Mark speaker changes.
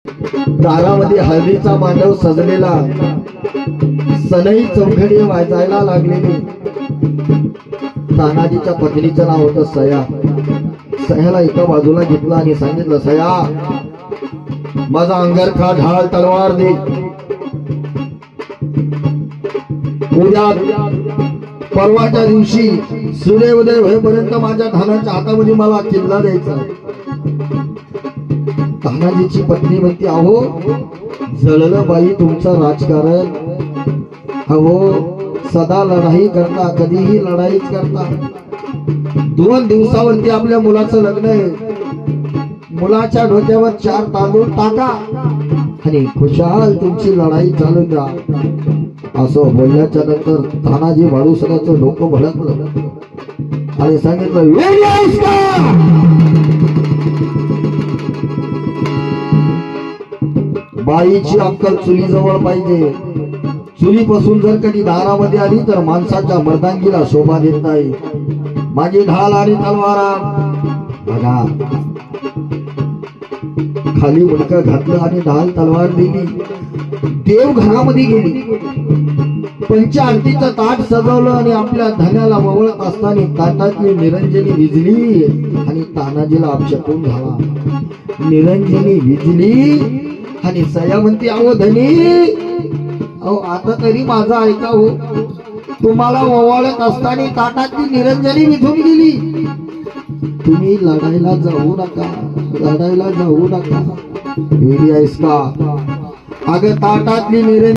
Speaker 1: दारामध्ये हळदीचा मांडव सजलेला, सनई चौघडी वाजायला लागलेली. तानाजीच्या पत्नीचं नाव होतं सया. सयाला एका बाजूला घेतला आणि सांगितलं, सया माझा अंगरखा ढाल तलवार दे. उद्या परवाच्या दिवशी सूर्योदय होईपर्यंत माझ्या धानाच्या हातामध्ये मला किल्ला द्यायचा. तानाजीची पत्नी म्हणते, अहो जळलं बाई तुमचं राजकारण. अहो सदा लढाई करता, कधीही लढाईच करता. 2 दिवसावरती आपल्या मुलाचं लग्न आहे. मुलाच्या डोक्यावर 4 तांदूळ टाका आणि खुशाल तुमची लढाई चालू द्या. असं बोलल्याच्या नंतर तानाजी बाळूसराचं डोकं भडकलं आणि सांगितलं, वेडी आहेस का? बाईची अक्कल चुलीजवळ पाहिजे. चुलीपासून जर कधी दारामध्ये आली तर माणसाच्या मर्दांगीला शोभा देत नाही. माझी ढाल आणि तलवारा बघा. खाली मुडकं घातलं आणि ढाल तलवार दिली. देव घरामध्ये गेली. पंचारतीचं ताट सजवलं आणि आपल्या धन्याला वळत असताना ताटातली निरंजनी विजली आणि तानाजीला अपशकून झाला. निरंजनी विजली आणि सया म्हणते, अहो धनी, अहो आता तरी माझा ऐका हो. तुम्हाला ओवाळत असताना ताटातली निरंजनी विझून गेली. तुम्ही लढायला जाऊ नका, लढायला जाऊ नका. वेडी आहेस का? अगं ताटातली निरंजनी